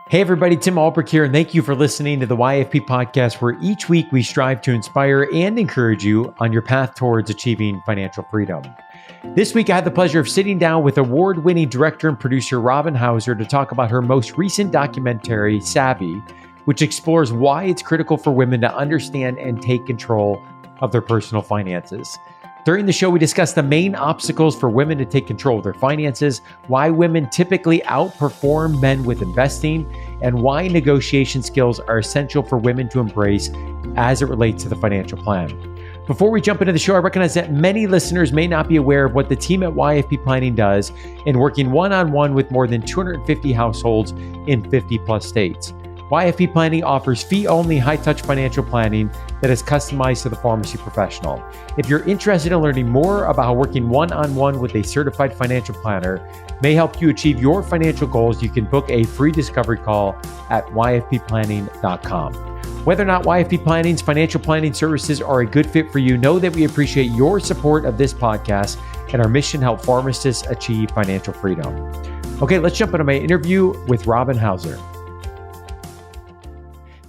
Hey everybody, Tim Albrick here, and thank you for listening to the YFP podcast, where each week we strive to inspire and encourage you on your path towards achieving financial freedom. This week, I had the pleasure of sitting down with award-winning director and producer Robin Hauser to talk about her most recent documentary, Savvy, which explores why it's critical for women to understand and take control of their personal finances. During the show, we discussed the main obstacles for women to take control of their finances, why women typically outperform men with investing, and why negotiation skills are essential for women to embrace as it relates to the financial plan. Before we jump into the show, I recognize that many listeners may not be aware of what the team at YFP Planning does in working one-on-one with more than 250 households in 50 plus states. YFP Planning offers fee-only, high-touch financial planning that is customized to the pharmacy professional. If you're interested in learning more about how working one-on-one with a certified financial planner may help you achieve your financial goals, you can book a free discovery call at yfpplanning.com. Whether or not YFP Planning's financial planning services are a good fit for you, know that we appreciate your support of this podcast and our mission to help pharmacists achieve financial freedom. Okay, let's jump into my interview with Robin Hauser.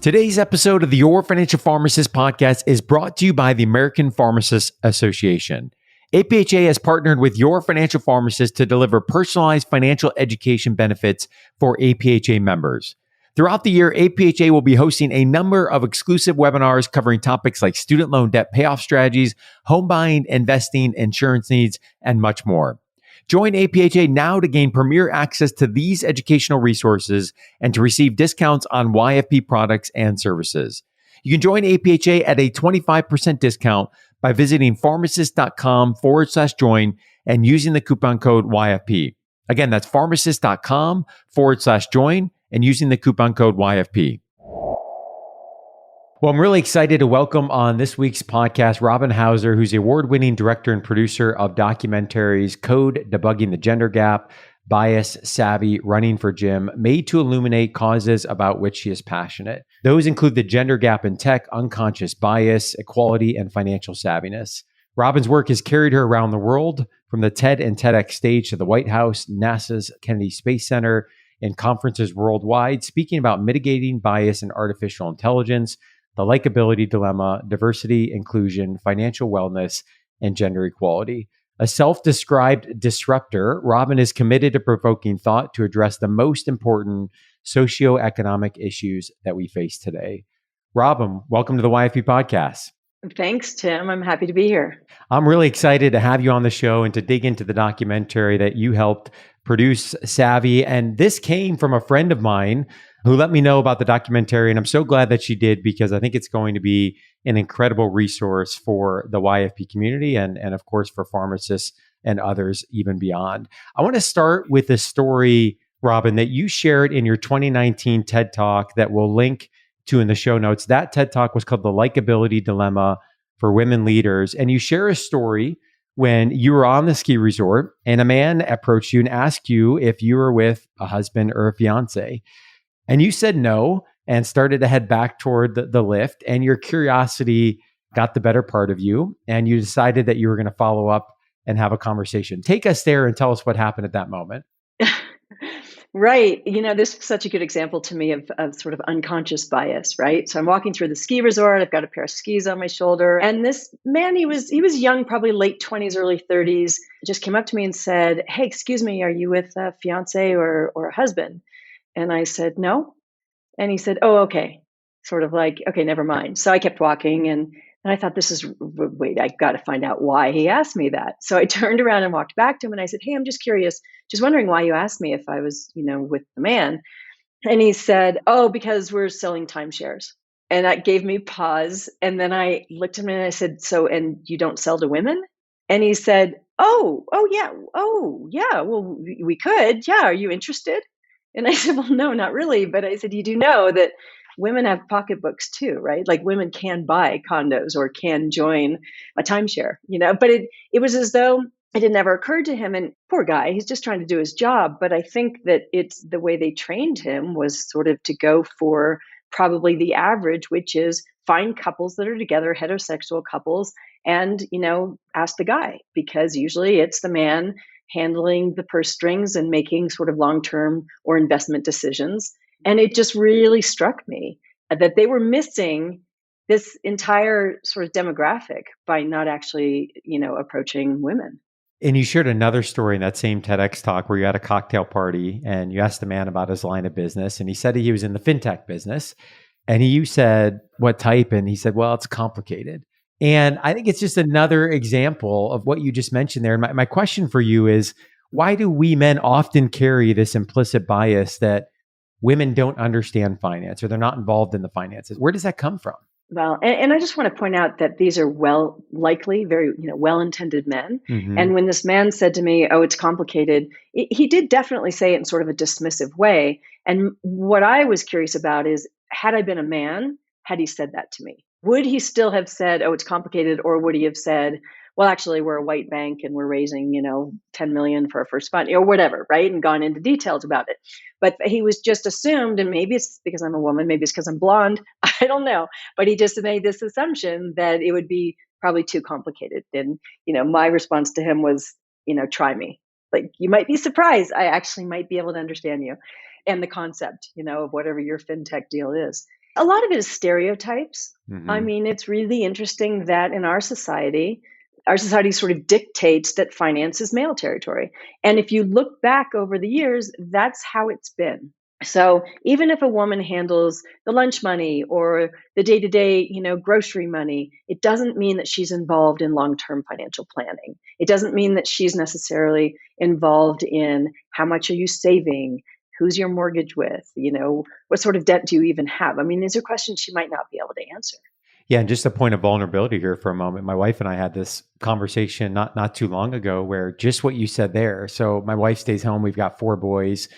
Today's episode of the Your Financial Pharmacist podcast is brought to you by the American Pharmacists Association. APHA has partnered with Your Financial Pharmacist to deliver personalized financial education benefits for APHA members. Throughout the year, APHA will be hosting a number of exclusive webinars covering topics like student loan debt payoff strategies, home buying, investing, insurance needs, and much more. Join APHA now to gain premier access to these educational resources and to receive discounts on YFP products and services. You can join APHA at a 25% discount by visiting pharmacist.com/join and using the coupon code YFP. Again, that's pharmacist.com/join and using the coupon code YFP. Well, I'm really excited to welcome on this week's podcast Robin Hauser, who's the award-winning director and producer of documentaries Code, Debugging the Gender Gap, Bias, Savvy, Running for Jim, made to illuminate causes about which she is passionate. Those include the gender gap in tech, unconscious bias, equality, and financial savviness. Robin's work has carried her around the world, from the TED and TEDx stage to the White House, NASA's Kennedy Space Center, and conferences worldwide, speaking about mitigating bias in artificial intelligence, the likability dilemma, diversity, inclusion, financial wellness, and gender equality. A self-described disruptor, Robin is committed to provoking thought to address the most important socioeconomic issues that we face today. Robin, welcome to the YFP podcast. Thanks, Tim. I'm happy to be here. I'm really excited to have you on the show and to dig into the documentary that you helped produce, Savvy. And this came from a friend of mine who let me know about the documentary. And I'm so glad that she did, because I think it's going to be an incredible resource for the YFP community and of course, for pharmacists and others even beyond. I want to start with a story, Robin, that you shared in your 2019 TED Talk that we'll link to in the show notes. That TED Talk was called The Likability Dilemma for Women Leaders. And you share a story when you were on the ski resort and a man approached you and asked you if you were with a husband or a fiance. And you said no and started to head back toward the lift, and your curiosity got the better part of you, and you decided that you were going to follow up and have a conversation. Take us there and tell us what happened at that moment. Right. This is such a good example to me of sort of unconscious bias, right? So I'm walking through the ski resort. I've got a pair of skis on my shoulder. And this man, he was young, probably late 20s, early 30s, just came up to me and said, "Hey, excuse me, are you with a fiance or a husband?" And I said, "No." And he said, "Oh, okay." Sort of like, okay, never mind. So I kept walking and I thought, wait, I got to find out why he asked me that. So I turned around and walked back to him and I said, "Hey, I'm just curious, just wondering why you asked me if I was, with the man." And he said, "Oh, because we're selling timeshares." And that gave me pause. And then I looked at him and I said, "So, and you don't sell to women?" And he said, oh, yeah, well, we could. Yeah. Are you interested?" And I said, "Well, no, not really." But I said, "You do know that women have pocketbooks too, right? Like women can buy condos or can join a timeshare, but it was as though it had never occurred to him. And poor guy, he's just trying to do his job. But I think that it's the way they trained him was sort of to go for probably the average, which is find couples that are together, heterosexual couples, and, ask the guy, because usually it's the man handling the purse strings and making sort of long-term or investment decisions. And it just really struck me that they were missing this entire sort of demographic by not actually, approaching women. And you shared another story in that same TEDx talk where you had a cocktail party and you asked the man about his line of business. And he said he was in the fintech business. And you said, what type? And he said, well, it's complicated. And I think it's just another example of what you just mentioned there. And my question for you is, why do we men often carry this implicit bias that women don't understand finance or they're not involved in the finances? Where does that come from? Well, and I just want to point out that these are likely, very, well-intended men. Mm-hmm. And when this man said to me, "Oh, it's complicated," he did definitely say it in sort of a dismissive way. And what I was curious about is, had I been a man, had he said that to me, would he still have said, "Oh, it's complicated," or would he have said, "Well, actually, we're a white bank and we're raising, 10 million for our first fund," or whatever, right? And gone into details about it. But he was just assumed, and maybe it's because I'm a woman, maybe it's because I'm blonde, I don't know. But he just made this assumption that it would be probably too complicated. And, my response to him was, try me. Like, you might be surprised. I actually might be able to understand you and the concept, of whatever your fintech deal is. A lot of it is stereotypes. Mm-hmm. I mean, it's really interesting that in our society sort of dictates that finance is male territory. And if you look back over the years, that's how it's been. So even if a woman handles the lunch money or the day-to-day, grocery money, it doesn't mean that she's involved in long-term financial planning. It doesn't mean that she's necessarily involved in how much are you saving, who's your mortgage with, what sort of debt do you even have? I mean, these are questions she might not be able to answer. Yeah, and just a point of vulnerability here for a moment. My wife and I had this conversation not too long ago where just what you said there. So my wife stays home. We've got 4 boys,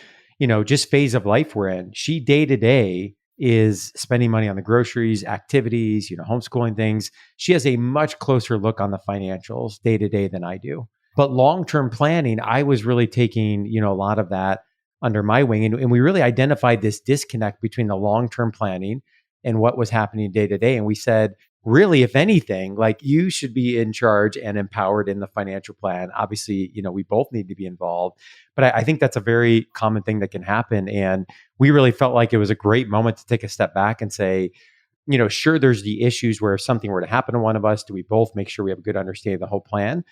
just phase of life we're in. She day to day is spending money on the groceries, activities, homeschooling things. She has a much closer look on the financials day to day than I do. But long-term planning, I was really taking, a lot of that under my wing. And we really identified this disconnect between the long-term planning and what was happening day to day. And we said, really, if anything, like you should be in charge and empowered in the financial plan. Obviously, we both need to be involved. But I think that's a very common thing that can happen. And we really felt like it was a great moment to take a step back and say, sure, there's the issues where if something were to happen to one of us, do we both make sure we have a good understanding of the whole plan?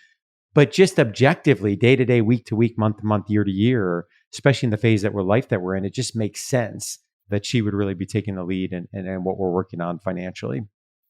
But just objectively, day to day, week to week, month to month, year to year, especially in the phase that we're in, it just makes sense that she would really be taking the lead and what we're working on financially.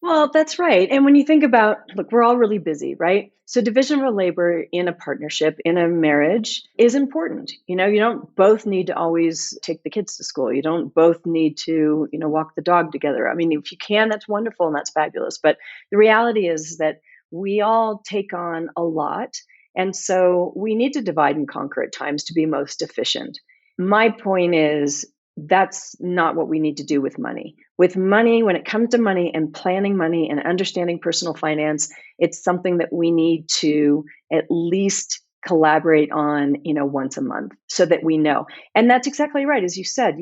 Well, that's right. And when you think about, look, we're all really busy, right? So division of labor in a partnership, in a marriage is important. You don't both need to always take the kids to school. You don't both need to, walk the dog together. I mean, if you can, that's wonderful and that's fabulous. But the reality is that we all take on a lot. And so we need to divide and conquer at times to be most efficient. My point is, that's not what we need to do with money. With money, when it comes to money and planning money and understanding personal finance, it's something that we need to at least collaborate on, once a month so that we know. And that's exactly right. As you said,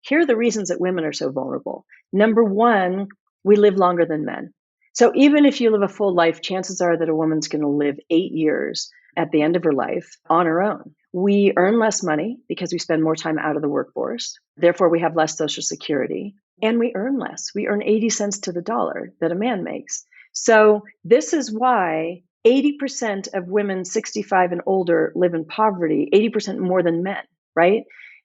here are the reasons that women are so vulnerable. Number one, we live longer than men. So even if you live a full life, chances are that a woman's going to live 8 years at the end of her life on her own. We earn less money because we spend more time out of the workforce. Therefore, we have less Social Security, and we earn less. We earn 80 cents to the dollar that a man makes. So this is why 80% of women 65 and older live in poverty, 80% more than men, right?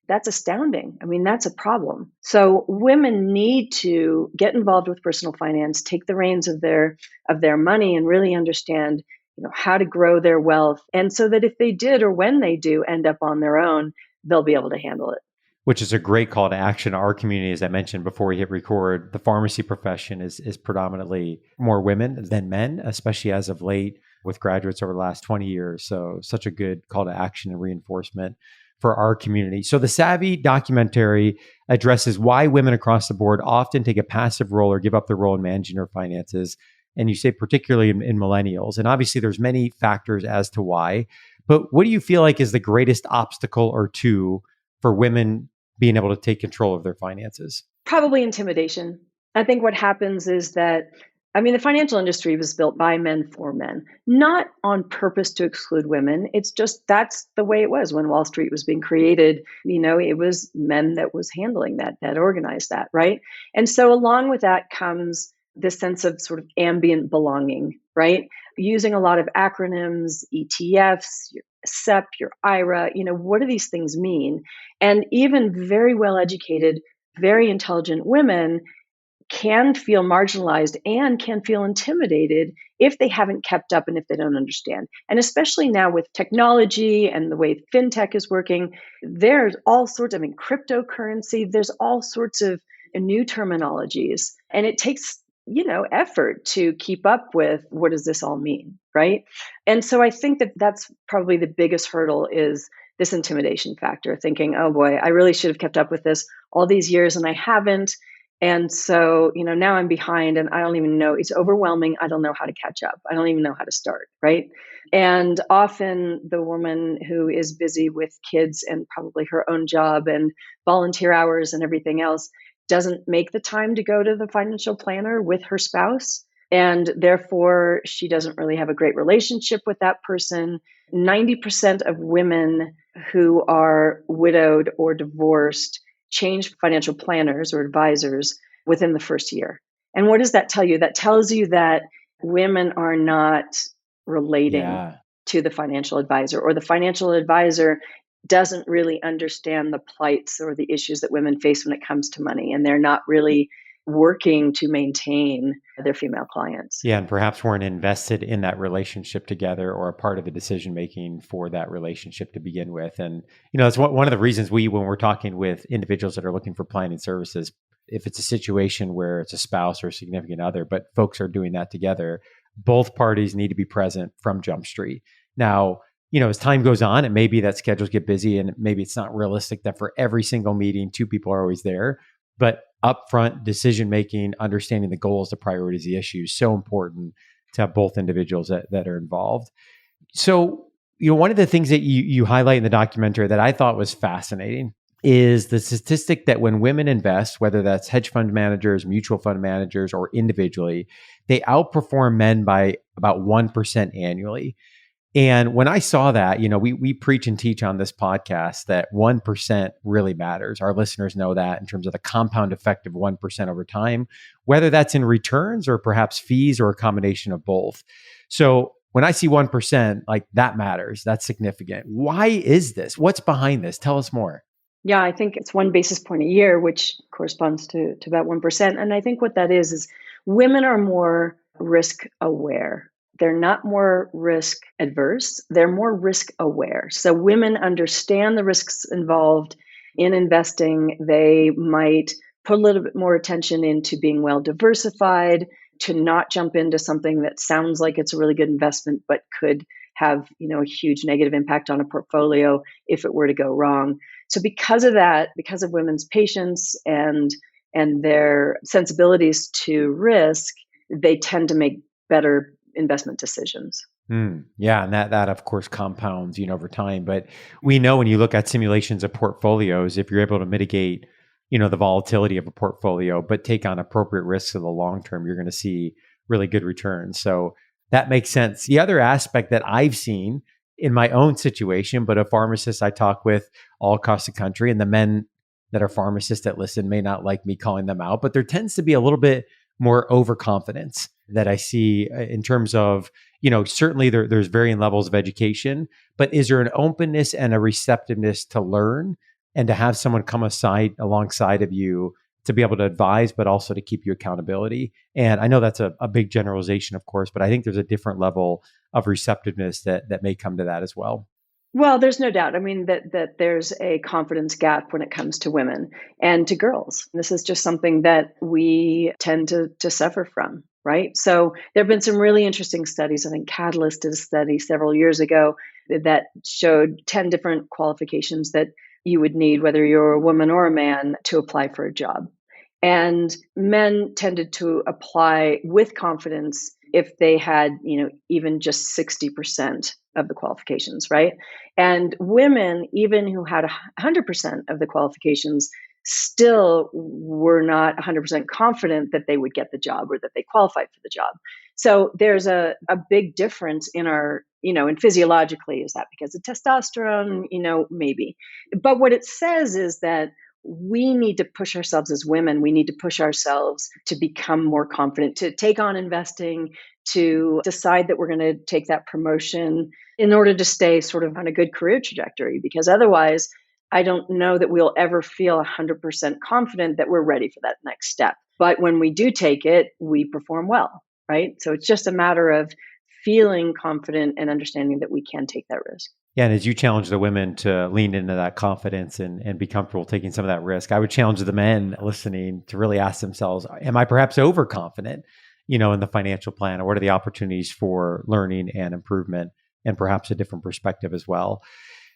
That's astounding. I mean, that's a problem. So women need to get involved with personal finance, take the reins of their money, and really understand how to grow their wealth. And so that if they did, or when they do end up on their own, they'll be able to handle it. Which is a great call to action. Our community, as I mentioned before we hit record, the pharmacy profession is predominantly more women than men, especially as of late with graduates over the last 20 years. So such a good call to action and reinforcement for our community. So the Savvy documentary addresses why women across the board often take a passive role or give up their role in managing their finances. And you say particularly in millennials. And obviously there's many factors as to why, but what do you feel like is the greatest obstacle or two for women being able to take control of their finances? Probably intimidation. I think what happens is that I mean, the financial industry was built by men for men, not on purpose to exclude women. It's just that's the way it was when Wall Street was being created. It was men that was handling that organized that, right? And so along with that comes this sense of sort of ambient belonging, right? Using a lot of acronyms, ETFs, your SEP, your IRA, what do these things mean? And even very well educated, very intelligent women can feel marginalized and can feel intimidated if they haven't kept up and if they don't understand. And especially now with technology and the way fintech is working, there's all sorts, cryptocurrency, there's all sorts of new terminologies. And it takes, effort to keep up with what does this all mean, right? And so I think that that's probably the biggest hurdle is this intimidation factor, thinking, oh boy, I really should have kept up with this all these years and I haven't. And so, now I'm behind and I don't even know. It's overwhelming. I don't know how to catch up. I don't even know how to start. Right. And often the woman who is busy with kids and probably her own job and volunteer hours and everything else doesn't make the time to go to the financial planner with her spouse. And therefore, she doesn't really have a great relationship with that person. 90% of women who are widowed or divorced change financial planners or advisors within the first year. And what does that tell you? That tells you that women are not relating Yeah. to the financial advisor, or the financial advisor doesn't really understand the plights or the issues that women face when it comes to money. And they're not really working to maintain their female clients. Yeah, and perhaps weren't invested in that relationship together or a part of the decision making for that relationship to begin with. And it's one of the reasons when we're talking with individuals that are looking for planning services, if it's a situation where it's a spouse or a significant other, but folks are doing that together, both parties need to be present from Jump Street. Now, as time goes on, it may be that schedules get busy and maybe it's not realistic that for every single meeting, two people are always there. But upfront decision making, understanding the goals, the priorities, the issues, so important to have both individuals that are involved. So, one of the things that you highlight in the documentary that I thought was fascinating is the statistic that when women invest, whether that's hedge fund managers, mutual fund managers, or individually, they outperform men by about 1% annually. And when I saw that, we preach and teach on this podcast that 1% really matters. Our listeners know that in terms of the compound effect of 1% over time, whether that's in returns or perhaps fees or a combination of both. So when I see 1%, like that matters, that's significant. Why is this? What's behind this? Tell us more. Yeah, I think it's 1 basis point a year, which corresponds to about 1%. And I think what that is women are more risk aware. They're not more risk adverse, they're more risk aware. So women understand the risks involved in investing. They might put a little bit more attention into being well diversified, to not jump into something that sounds like it's a really good investment, but could have, a huge negative impact on a portfolio if it were to go wrong. So because of that, because of women's patience and their sensibilities to risk, they tend to make better investment decisions. Yeah, and that of course compounds, over time. But we know when you look at simulations of portfolios, if you're able to mitigate, the volatility of a portfolio, but take on appropriate risks in the long term, you're going to see really good returns. So that makes sense. The other aspect that I've seen in my own situation, but a pharmacist I talk with all across the country, and the men that are pharmacists that listen may not like me calling them out, but there tends to be a little bit more overconfidence that I see in terms of, certainly there's varying levels of education, but is there an openness and a receptiveness to learn and to have someone come alongside of you to be able to advise, but also to keep you accountability? And I know that's a big generalization, of course, but I think there's a different level of receptiveness that may come to that as well. Well, there's no doubt. I mean, that there's a confidence gap when it comes to women and to girls. This is just something that we tend to suffer from, right? So there have been some really interesting studies. I think Catalyst did a study several years ago that showed 10 different qualifications that you would need, whether you're a woman or a man, to apply for a job. And men tended to apply with confidence if they had, even just 60% of the qualifications, right? And women, even who had 100% of the qualifications, still were not 100% confident that they would get the job or that they qualified for the job. So there's a big difference in our, and physiologically, is that because of testosterone? Maybe. But what it says is that we need to push ourselves as women. We need to push ourselves to become more confident, to take on investing, to decide that we're going to take that promotion in order to stay sort of on a good career trajectory. Because otherwise, I don't know that we'll ever feel 100% confident that we're ready for that next step. But when we do take it, we perform well, right? So it's just a matter of feeling confident and understanding that we can take that risk. Yeah, and as you challenge the women to lean into that confidence and be comfortable taking some of that risk, I would challenge the men listening to really ask themselves, am I perhaps overconfident, in the financial plan? Or what are the opportunities for learning and improvement and perhaps a different perspective as well?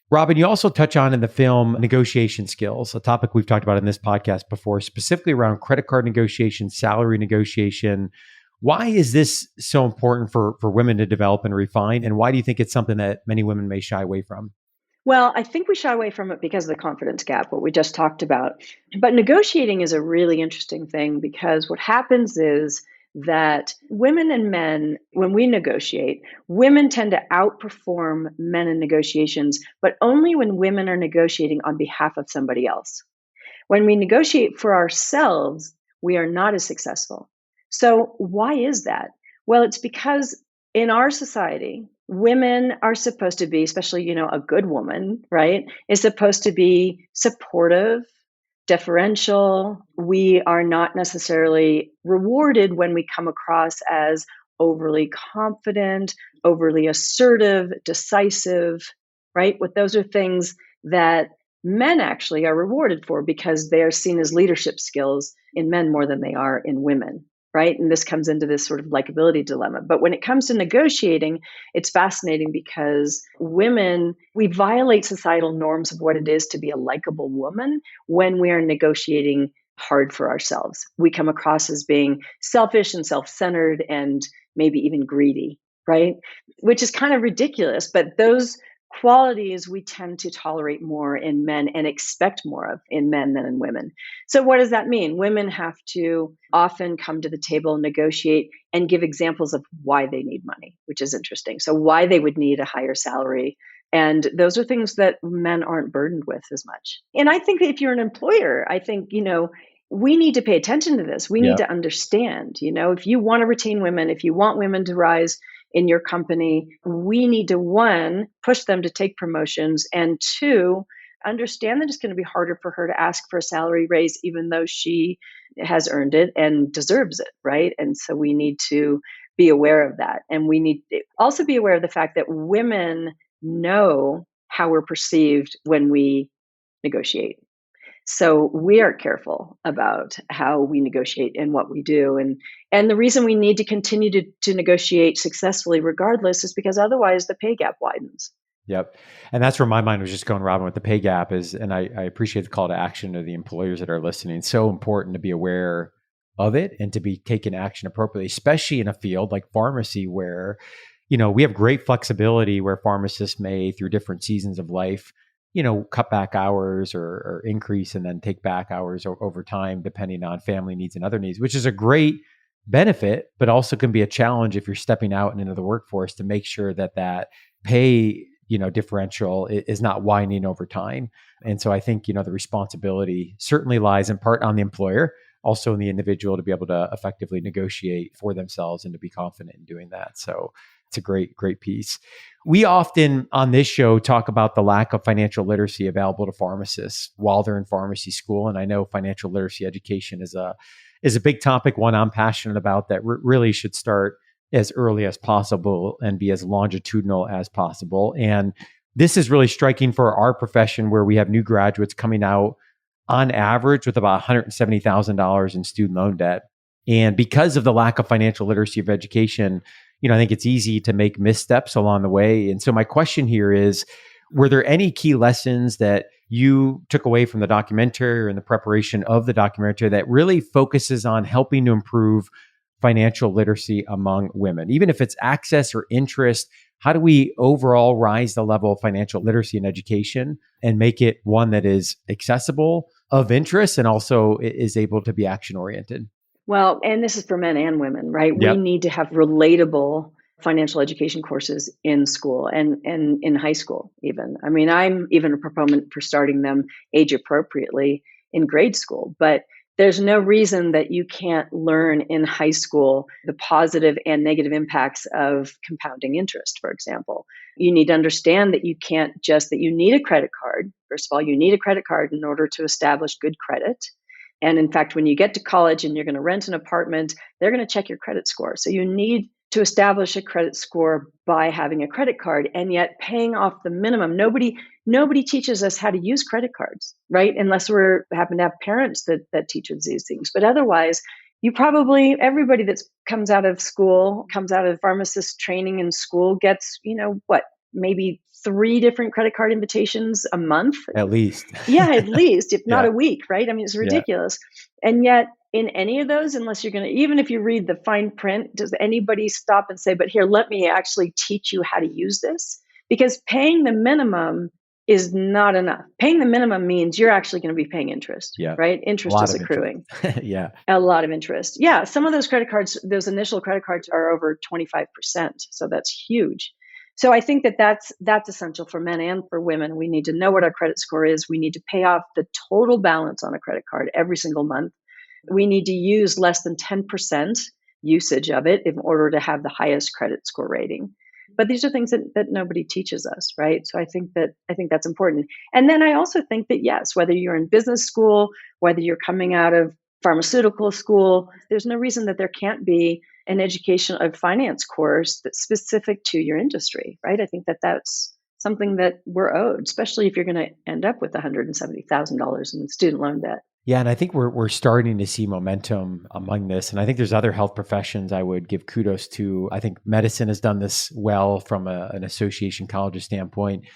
Robin, you also touch on in the film negotiation skills, a topic we've talked about in this podcast before, specifically around credit card negotiation, salary negotiation. Why is this so important for women to develop and refine? And why do you think it's something that many women may shy away from? Well, I think we shy away from it because of the confidence gap, what we just talked about. But negotiating is a really interesting thing because what happens is that women and men, when we negotiate, women tend to outperform men in negotiations, but only when women are negotiating on behalf of somebody else. When we negotiate for ourselves, we are not as successful. So why is that? Well, it's because in our society, women are supposed to be, especially, a good woman, right, is supposed to be supportive, deferential. We are not necessarily rewarded when we come across as overly confident, overly assertive, decisive, right? But those are things that men actually are rewarded for because they are seen as leadership skills in men more than they are in women. Right. And this comes into this sort of likability dilemma. But when it comes to negotiating, it's fascinating because women, we violate societal norms of what it is to be a likable woman when we are negotiating hard for ourselves. We come across as being selfish and self-centered and maybe even greedy, right? Which is kind of ridiculous. But those qualities we tend to tolerate more in men and expect more of in men than in women. So what does that mean? Women have to often come to the table, negotiate, and give examples of why they need money, which is interesting. So why they would need a higher salary. And those are things that men aren't burdened with as much. And I think that if you're an employer, I think, we need to pay attention to this. We need to understand, if you want to retain women, if you want women to rise in your company, we need to, one, push them to take promotions, and two, understand that it's going to be harder for her to ask for a salary raise, even though she has earned it and deserves it, right? And so we need to be aware of that. And we need to also be aware of the fact that women know how we're perceived when we negotiate. So we are careful about how we negotiate and what we do. And the reason we need to continue to negotiate successfully regardless is because otherwise the pay gap widens. Yep. And that's where my mind was just going, Robin, with the pay gap is, and I appreciate the call to action to the employers that are listening. It's so important to be aware of it and to be taking action appropriately, especially in a field like pharmacy where, we have great flexibility where pharmacists may, through different seasons of life, cut back hours or increase and then take back hours over time, depending on family needs and other needs, which is a great benefit, but also can be a challenge if you're stepping out and into the workforce to make sure that pay, differential is not widening over time. And so I think, the responsibility certainly lies in part on the employer, also in the individual to be able to effectively negotiate for themselves and to be confident in doing that. So it's a great, great piece. We often on this show talk about the lack of financial literacy available to pharmacists while they're in pharmacy school. And I know financial literacy education is a big topic, one I'm passionate about that really should start as early as possible and be as longitudinal as possible. And this is really striking for our profession where we have new graduates coming out on average with about $170,000 in student loan debt. And because of the lack of financial literacy of education, I think it's easy to make missteps along the way. And so my question here is, were there any key lessons that you took away from the documentary or in the preparation of the documentary that really focuses on helping to improve financial literacy among women? Even if it's access or interest, how do we overall rise the level of financial literacy and education and make it one that is accessible, of interest, and also is able to be action oriented? Well, and this is for men and women, right? We Yep. need to have relatable financial education courses in school and in high school, even. I mean, I'm even a proponent for starting them age appropriately in grade school, but there's no reason that you can't learn in high school the positive and negative impacts of compounding interest, for example. You need to understand that you can't just, that you need a credit card. First of all, you need a credit card in order to establish good credit. And in fact, when you get to college and you're going to rent an apartment, they're going to check your credit score. So you need to establish a credit score by having a credit card, and yet paying off the minimum. Nobody teaches us how to use credit cards, right? Unless we happen to have parents that teach us these things. But otherwise, everybody that comes out of school, comes out of pharmacist training in school, gets, maybe 3 different credit card invitations a month. At least. Yeah, at least, if not Yeah. a week, right? I mean, it's Yeah. ridiculous. And yet, in any of those, unless you're going to, even if you read the fine print, does anybody stop and say, but here, let me actually teach you how to use this? Because paying the minimum is not enough. Paying the minimum means you're actually going to be paying interest, Yeah. right? A Interest lot is of accruing. interest. Yeah. A lot of interest. Yeah, some of those credit cards, those initial credit cards are over 25%. So that's huge. So I think that's essential for men and for women. We need to know what our credit score is. We need to pay off the total balance on a credit card every single month. We need to use less than 10% usage of it in order to have the highest credit score rating. But these are things that nobody teaches us, right? So I think that's important. And then I also think that, yes, whether you're in business school, whether you're coming out of pharmaceutical school, there's no reason that there can't be an education of finance course that's specific to your industry, right? I think that that's something that we're owed, especially if you're going to end up with $170,000 in student loan debt. Yeah, and I think we're starting to see momentum among this. And I think there's other health professions I would give kudos to. I think medicine has done this well from an association college standpoint.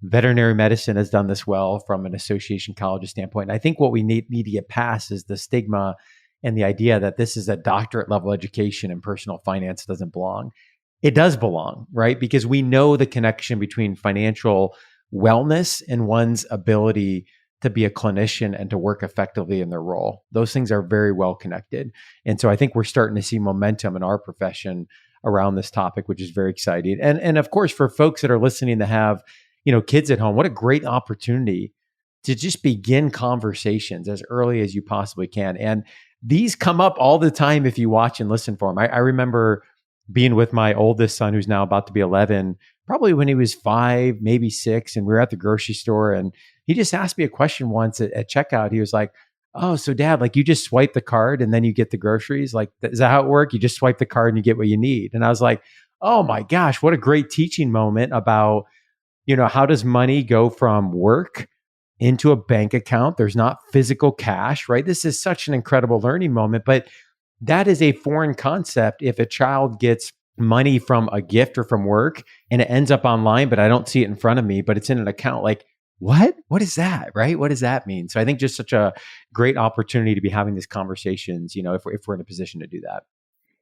Veterinary medicine has done this well from an association college standpoint. And I think what we need to get past is the stigma and the idea that this is a doctorate level education and personal finance doesn't belong. It does belong, right? Because we know the connection between financial wellness and one's ability to be a clinician and to work effectively in their role. Those things are very well connected. And so I think we're starting to see momentum in our profession around this topic, which is very exciting. And of course, for folks that are listening that have, kids at home, what a great opportunity to just begin conversations as early as you possibly can. And these come up all the time if you watch and listen for them. I remember being with my oldest son, who's now about to be 11, probably when he was 5, maybe 6, and we were at the grocery store, and he just asked me a question once at checkout. He was like, "Oh, so Dad, like you just swipe the card and then you get the groceries? Like, is that how it works? You just swipe the card and you get what you need?" And I was like, "Oh my gosh, what a great teaching moment about, how does money go from work into a bank account? There's not physical cash, right? This is such an incredible learning moment, but that is a foreign concept if a child gets money from a gift or from work and it ends up online, but I don't see it in front of me, but it's in an account. Like, what is that, right? What does that mean? So I think just such a great opportunity to be having these conversations, if we're in a position to do that.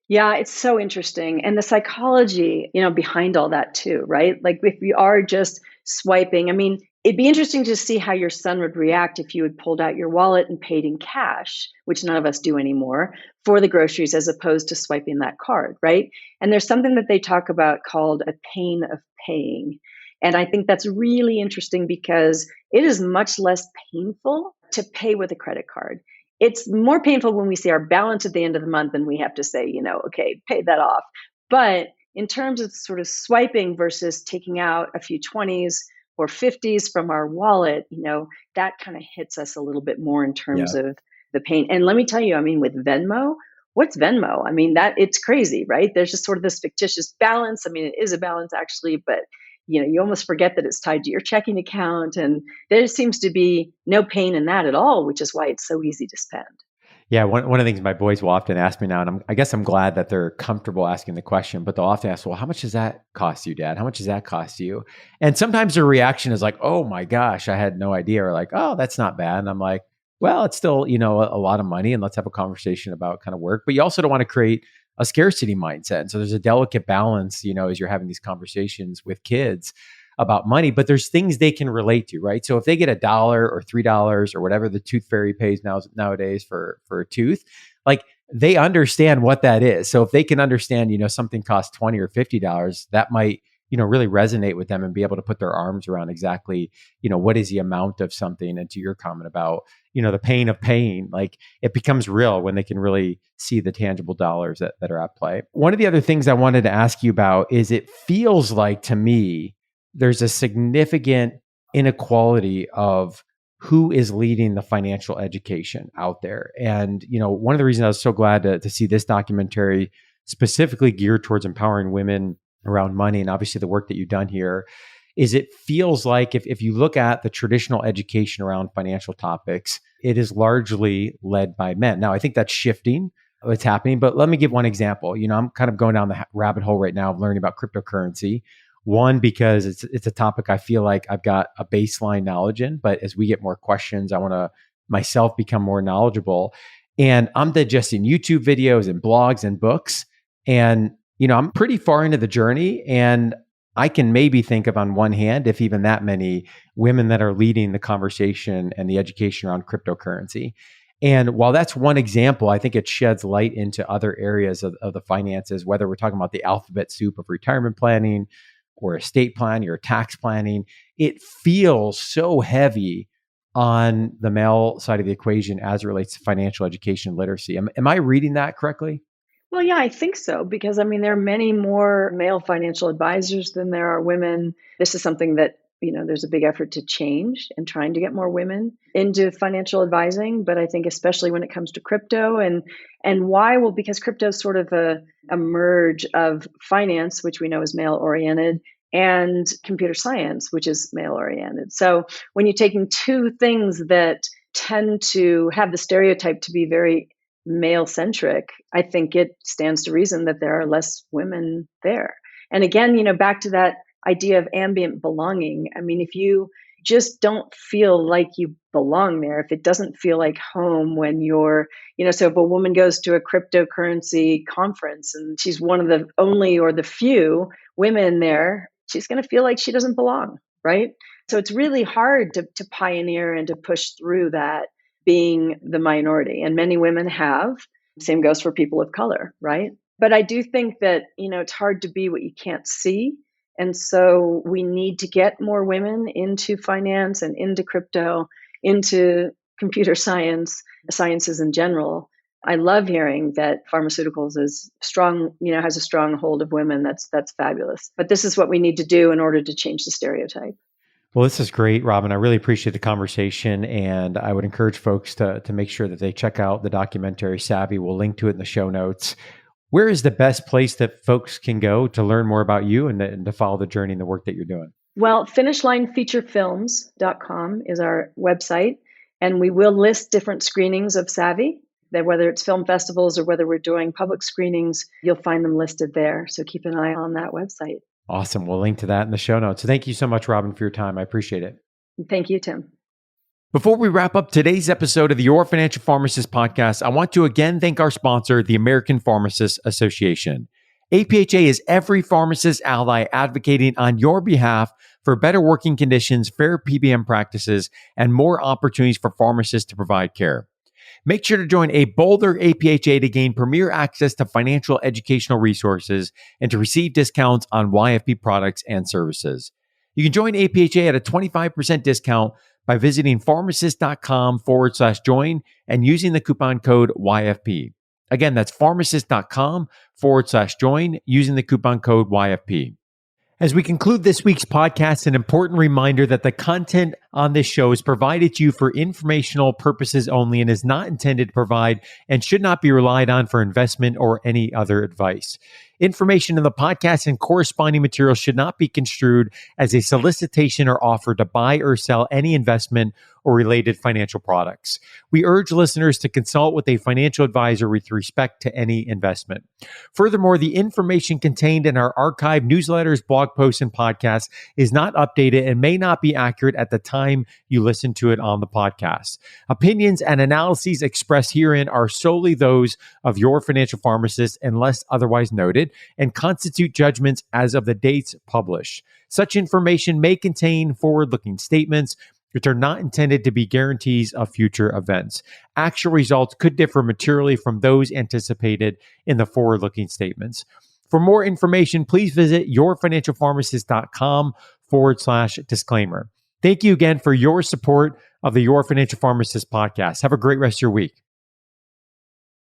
Yeah, it's so interesting. And the psychology, behind all that too, right? Like if you are just swiping, I mean, it'd be interesting to see how your son would react if you had pulled out your wallet and paid in cash, which none of us do anymore, for the groceries as opposed to swiping that card, right? And there's something that they talk about called a pain of paying. And I think that's really interesting because it is much less painful to pay with a credit card. It's more painful when we see our balance at the end of the month and we have to say, okay, pay that off. But in terms of sort of swiping versus taking out a few 20s or 50s from our wallet, that kind of hits us a little bit more in terms Yeah. of the pain. And let me tell you, I mean, with Venmo, what's Venmo? I mean, that it's crazy, right? There's just sort of this fictitious balance. I mean, it is a balance actually, but you almost forget that it's tied to your checking account, and there seems to be no pain in that at all, which is why it's so easy to spend. Yeah, one of the things my boys will often ask me now, and I guess I'm glad that they're comfortable asking the question, but they'll often ask, well, how much does that cost you, Dad? How much does that cost you? And sometimes their reaction is like, oh my gosh, I had no idea. Or like, oh, that's not bad. And I'm like, well, it's still, a lot of money and let's have a conversation about kind of work. But you also don't want to create a scarcity mindset. And so there's a delicate balance, as you're having these conversations with kids about money, but there's things they can relate to, right? So if they get $1 or $3 or whatever the tooth fairy pays nowadays for a tooth, like they understand what that is. So if they can understand, something costs $20 or $50, that might, really resonate with them and be able to put their arms around exactly, what is the amount of something. And to your comment about, the pain of paying, like it becomes real when they can really see the tangible dollars that are at play. One of the other things I wanted to ask you about is it feels like to me, there's a significant inequality of who is leading the financial education out there. And, one of the reasons I was so glad to see this documentary specifically geared towards empowering women around money, and obviously the work that you've done here, is it feels like if you look at the traditional education around financial topics, it is largely led by men. Now, I think that's shifting. What's happening, but let me give one example. I'm kind of going down the rabbit hole right now of learning about cryptocurrency. One, because it's a topic I feel like I've got a baseline knowledge in, but as we get more questions, I want to myself become more knowledgeable. And I'm digesting YouTube videos and blogs and books. And, I'm pretty far into the journey, and I can maybe think of on one hand, if even that many women that are leading the conversation and the education around cryptocurrency. And while that's one example, I think it sheds light into other areas of the finances, whether we're talking about the alphabet soup of retirement planning or estate planning or tax planning. It feels so heavy on the male side of the equation as it relates to financial education and literacy. Am I reading that correctly? Well, yeah, I think so, because I mean, there are many more male financial advisors than there are women. This is something that, there's a big effort to change and trying to get more women into financial advising. But I think especially when it comes to crypto and why? Well, because crypto is sort of a merge of finance, which we know is male oriented, and computer science, which is male oriented. So when you're taking two things that tend to have the stereotype to be very male centric, I think it stands to reason that there are less women there. And again, back to that idea of ambient belonging. I mean, if you just don't feel like you belong there, if it doesn't feel like home when you're, so if a woman goes to a cryptocurrency conference and she's one of the only or the few women there, she's going to feel like she doesn't belong, right? So it's really hard to pioneer and to push through that being the minority. And many women have. Same goes for people of color, right? But I do think that, it's hard to be what you can't see. And so we need to get more women into finance and into crypto, into computer science, sciences in general. I love hearing that pharmaceuticals is strong, has a strong hold of women. That's fabulous. But this is what we need to do in order to change the stereotype. Well, this is great, Robin. I really appreciate the conversation, and I would encourage folks to make sure that they check out the documentary Savvy. We'll link to it in the show notes. Where is the best place that folks can go to learn more about you and to follow the journey and the work that you're doing? Well, finishlinefeaturefilms.com is our website, and we will list different screenings of Savvy. That whether it's film festivals or whether we're doing public screenings, you'll find them listed there. So keep an eye on that website. Awesome. We'll link to that in the show notes. So thank you so much, Robin, for your time. I appreciate it. Thank you, Tim. Before we wrap up today's episode of the Your Financial Pharmacist podcast, I want to again thank our sponsor, the American Pharmacists Association. APHA is every pharmacist ally advocating on your behalf for better working conditions, fair PBM practices, and more opportunities for pharmacists to provide care. Make sure to join a bolder APHA to gain premier access to financial educational resources and to receive discounts on YFP products and services. You can join APHA at a 25% discount by visiting pharmacist.com/join and using the coupon code YFP. Again, that's pharmacist.com/join using the coupon code YFP. As we conclude this week's podcast, an important reminder that the content on this show is provided to you for informational purposes only and is not intended to provide and should not be relied on for investment or any other advice. Information in the podcast and corresponding material should not be construed as a solicitation or offer to buy or sell any investment or related financial products. We urge listeners to consult with a financial advisor with respect to any investment. Furthermore, the information contained in our archived newsletters, blog posts, and podcasts is not updated and may not be accurate at the time you listen to it on the podcast. Opinions and analyses expressed herein are solely those of your financial pharmacist unless otherwise noted and constitute judgments as of the dates published. Such information may contain forward-looking statements which are not intended to be guarantees of future events. Actual results could differ materially from those anticipated in the forward-looking statements. For more information, please visit yourfinancialpharmacist.com/disclaimer. Thank you again for your support of the Your Financial Pharmacist podcast. Have a great rest of your week.